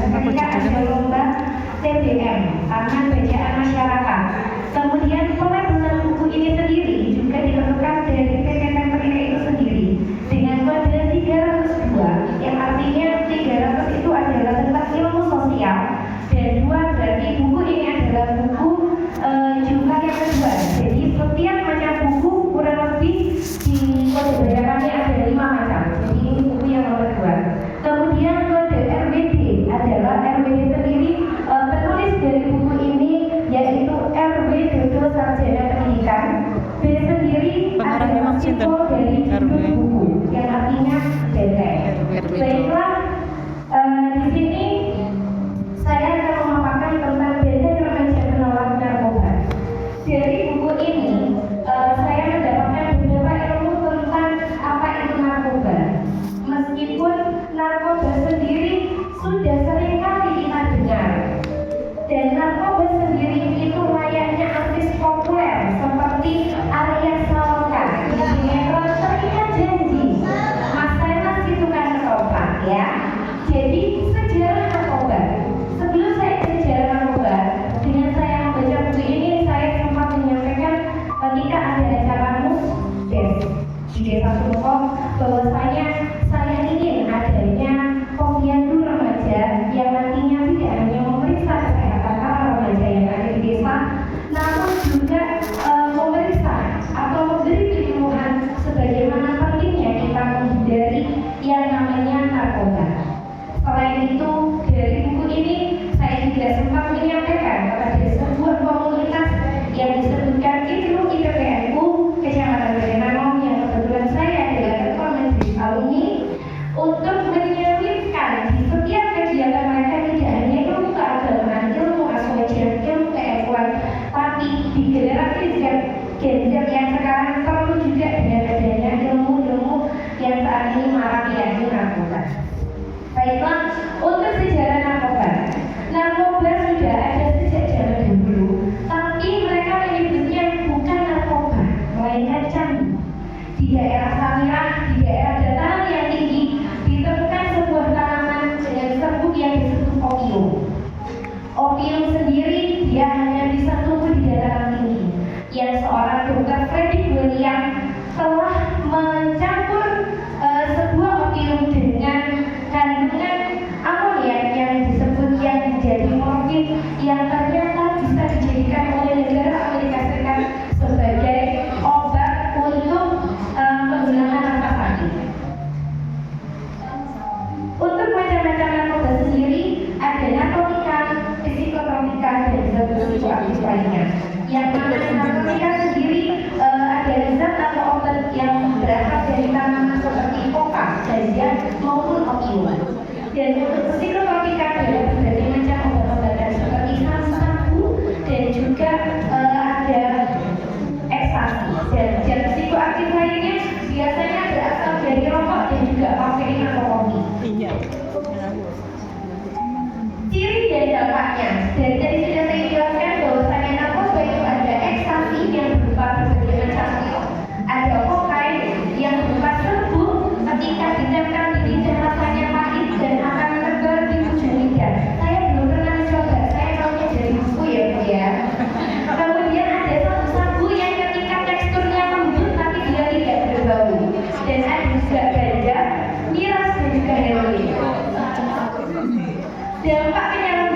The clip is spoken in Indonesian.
ketika ada lomba TBM, Taman Bacaan Masyarakat. Kemudian pelabelan buku ini sendiri juga ditentukan dari PT Temperina itu sendiri dengan kode 302, yang artinya 300 itu adalah tentang ilmu sosial dan 2 berarti buku ini adalah buku jumlah yang kedua. Jadi setiap macam buku kurang lebih di kode bayarannya ada 5 macam. Jadi ini buku yang nomor 2. Kemudian kode RWD adalah RWD sendiri penulis dari buku ini yaitu RW Dodo Sarjana Pendidikan. B sendiri adalah simbol dari judul buku yang artinya benteng. Baiklah, di sini saya akan memaparkan tentang benteng remaja menolak narkoba. Dari buku ini saya mendapatkan beberapa ilmu tentang apa itu narkoba. Meskipun narkoba sendiri sudah sering kali kita dengar, dan narkoba sendiri itu layaknya artis populer seperti Arya Saloka di sinetron Terikat Janji. Mas Sainas itu kan narkoba ya. Jadi sejarah narkoba. Sebelum saya ke sejarah narkoba, dengan saya membaca buku ini saya sempat menyampaikan ketika ada acara musdes di Desa Sumkom bahwasanya saya ingin adanya posyandu remaja yang nantinya tidak hanya memeriksa kesehatan para remaja yang ada di desa, namun juga memeriksa atau memberi penyuluhan sebagaimana pentingnya kita menghindari yang namanya narkoba. Selain itu, dari buku ini saya juga sempat menyampaikan kepada sebuah komunitas yang disebutkan itu IPPNU Kecamatan Berenang yang kebetulan saya adalah ketua majelis alumni, untuk menyelipkan di setiap kegiatan mereka tidak hanya ilmu keagamaan, ilmu aswajan, ilmu keilmuan, tapi di generasi Gen Z yang sekarang perlu juga dengan adanya ilmu-ilmu yang saat ini marak yakni narkoba. Baiklah, untuk sejarah narkoba. Narkoba sudah ada sejak zaman dahulu, tapi mereka menyebutnya bukan narkoba, melainkan candu. Di daerah Samirah, di daerah dataran yang tinggi, ditemukan sebuah tanaman dengan serbuk yang disebut opium. Opium sendiri dia hanya bisa tumbuh di dataran tinggi. Yang seorang dokter Frederick William telah mencampur sebuah opium dengan kandungan amoniak yang disebut yang menjadi morfin yang ternyata bisa dijadikan oleh negara Amerika Serikat sebagai obat untuk penghilangan rasa sakit. Untuk macam-macam narkoba sendiri ada narkotika, psikotropika, dan zat psikoaktif lainnya. Yang namanya narkotika sendiri adalah zat atau obat yang berasal dari tanaman seperti koka, ganja maupun opium. Dan untuk psikotropika adalah berbagai macam obat-obatan seperti sabu dan juga ada ekstasi. Dan zat psikoaktif lainnya biasanya berasal dari rokok dan juga kafein atau kopi. Ciri dan dampaknya, dari tadi sudah saya jelaskan bahwasanya narkoba itu ada ekstasi yang berupa berbagai macam pil, ada kokain yang berupa serbuk ketika ditempel di lidah rasanya pahit dan akan menebar di ujung lidah. Saya belum pernah mencoba, saya tahunya dari buku ya Bu ya. Kemudian ada sabu yang ketika teksturnya lembut tapi dia tidak berbau, dan ada juga ganja, miras dan juga heroin. Dampak penyalahgunaan